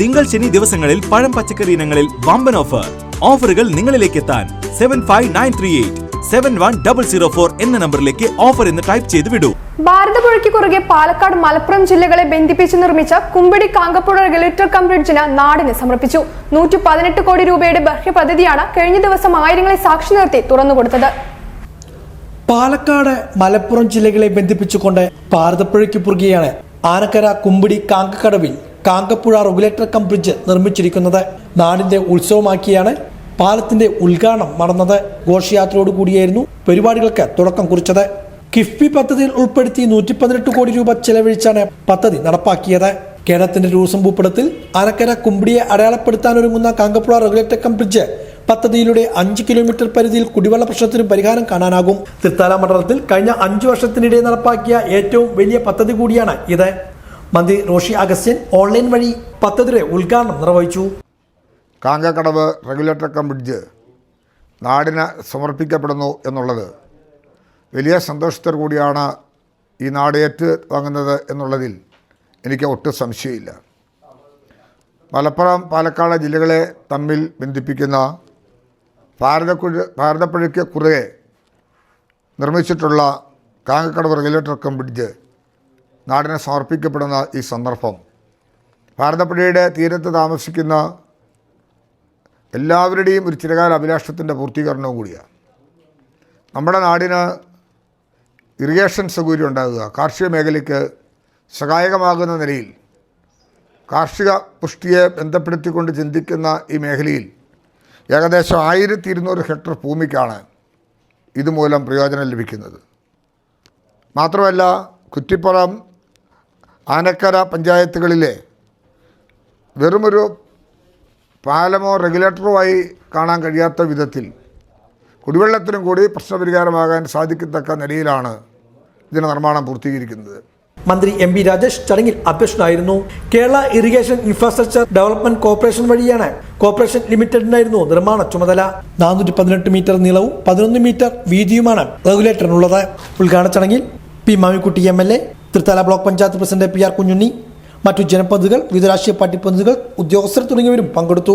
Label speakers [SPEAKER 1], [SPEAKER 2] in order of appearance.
[SPEAKER 1] തിങ്കൾ ശനി ദിവസങ്ങളിൽ പഴം പച്ചക്കറി ഇനങ്ങളിൽ വമ്പൻ ഓഫർ. ഓഫറുകൾ നിങ്ങളിലേക്ക് എത്താൻ 7593871004 എന്ന നമ്പറിലേക്ക് ഓഫർ എന്ന് ടൈപ്പ് ചെയ്ത് വിടൂ.
[SPEAKER 2] ഭാരതപ്പുഴയ്ക്ക് കുറുകെ പാലക്കാട് മലപ്പുറം ജില്ലകളെ ബന്ധിപ്പിച്ച് നിർമ്മിച്ച കുമ്പിടി കാങ്കപ്പുഴ റെഗുലേറ്റർ കം ബ്രിഡ്ജിന് നാടിന് സമർപ്പിച്ചു. 118 കോടി രൂപയുടെ ഭക്ഷ്യ പദ്ധതിയാണ് കഴിഞ്ഞ ദിവസം ആയിരങ്ങളെ സാക്ഷി നിർത്തി തുറന്നുകൊടുത്തത്.
[SPEAKER 3] പാലക്കാട് മലപ്പുറം ജില്ലകളെ ബന്ധിപ്പിച്ചുകൊണ്ട് ഭാരതപ്പുഴയ്ക്ക് കുറുകെയാണ് ആനക്കര കുമ്പിടി കാങ്കക്കടവിൽ കാങ്കപ്പുഴ റെഗുലേറ്റർ കം ബ്രിഡ്ജ് നിർമ്മിച്ചിരിക്കുന്നത്. നാടിന്റെ ഉത്സവമാക്കിയാണ് പാലത്തിന്റെ ഉദ്ഘാടനം നടന്നത്. ഘോഷയാത്രയോടുകൂടിയായിരുന്നു പരിപാടികൾക്ക് തുടക്കം കുറിച്ചത്. കിഫ്ബി പദ്ധതിയിൽ ഉൾപ്പെടുത്തി 118 കോടി രൂപ ചെലവഴിച്ചാണ് പദ്ധതി നടപ്പാക്കിയത്. കേരളത്തിന്റെ ടൂറിസം ഭൂപടത്തിൽ ആനക്കര കുമ്പിടിയെ അടയാളപ്പെടുത്താനൊരുങ്ങുന്ന കാങ്കപ്പുഴ റെഗുലേറ്റർ കം ബ്രിഡ്ജ് പദ്ധതിയിലൂടെ 5 കിലോമീറ്റർ പരിധിയിൽ കുടിവെള്ള പ്രശ്നത്തിന് പരിഹാരം കാണാനാകും. തൃത്താല മണ്ഡലത്തിൽ കഴിഞ്ഞ 5 വർഷത്തിനിടെ നടപ്പാക്കിയ ഏറ്റവും വലിയ പദ്ധതി കൂടിയാണ് ഇത്. മന്ത്രി റോഷി അഗസ്ത്യൻ ഓൺലൈൻ വഴി പദ്ധതിയുടെ ഉദ്ഘാടനം നിർവഹിച്ചു.
[SPEAKER 4] കാങ്കക്കടവ് റെഗുലേറ്റർ കം ബ്രിഡ്ജ് നാടിന് സമർപ്പിക്കപ്പെടുന്നു എന്നുള്ളത് വലിയ സന്തോഷത്തോടു കൂടിയാണ് ഈ നാട് ഏറ്റുവാങ്ങുന്നത് എന്നുള്ളതിൽ എനിക്ക് ഒട്ടും സംശയമില്ല. മലപ്പുറം പാലക്കാട് ജില്ലകളെ തമ്മിൽ ബന്ധിപ്പിക്കുന്ന ഭാരതപ്പുഴയ്ക്ക് കുറുകെ നിർമ്മിച്ചിട്ടുള്ള കാങ്കക്കടവ് റെഗുലേറ്റർ കം ബ്രിഡ്ജ് നാടിന് സമർപ്പിക്കപ്പെടുന്ന ഈ സന്ദർഭം ഭാരതപ്പുഴയുടെ തീരത്ത് താമസിക്കുന്ന എല്ലാവരുടെയും ഒരു ചിരകാല അഭിലാഷത്തിൻ്റെ പൂർത്തീകരണവും കൂടിയാണ്. നമ്മുടെ നാടിന് ഇറിഗേഷൻ സൗകര്യം ഉണ്ടാകുക, കാർഷിക മേഖലയ്ക്ക് സഹായകമാകുന്ന നിലയിൽ കാർഷിക പുഷ്ടിയെ ബന്ധപ്പെടുത്തിക്കൊണ്ട് ചിന്തിക്കുന്ന ഈ മേഖലയിൽ ഏകദേശം 1200 ഹെക്ടർ ഭൂമിക്കാണ് ഇതുമൂലം പ്രയോജനം ലഭിക്കുന്നത്. മാത്രമല്ല കുറ്റിപ്പുറം ആനക്കര പഞ്ചായത്തുകളിലെ വെറുമൊരു പാലമോ റെഗുലേറ്ററുമായി കാണാൻ കഴിയാത്ത വിധത്തിൽ കുടിവെള്ളത്തിനും കൂടി പ്രശ്നപരിഹാരമാകാൻ സാധിക്കത്തക്ക നിലയിലാണ് ഇതിൻ്റെ നിർമ്മാണം പൂർത്തീകരിക്കുന്നത്.
[SPEAKER 3] മന്ത്രി എം പി രാജേഷ് ചടങ്ങിൽ അധ്യക്ഷനായിരുന്നു. Kerala irrigation infrastructure development corporation വഴിയാണ് കോർപ്പറേഷൻ ലിമിറ്റഡിനായിരുന്നു നിർമ്മാണ ചുമതല. 418 മീറ്റർ നീളവും 11 മീറ്റർ വീതിയുമാണ് റെഗുലേറ്ററിനുള്ളത്. ഉദ്ഘാടന ചടങ്ങിൽ P മാമിക്കുട്ടി MLA, Thrithala block panchayat president PR Kunjunni, മറ്റു ജനപ്രതിനിധികൾ, വിവിധ രാഷ്ട്രീയ പാർട്ടി പ്രതിനിധികൾ, ഉദ്യോഗസ്ഥർ തുടങ്ങിയവരും പങ്കെടുത്തു.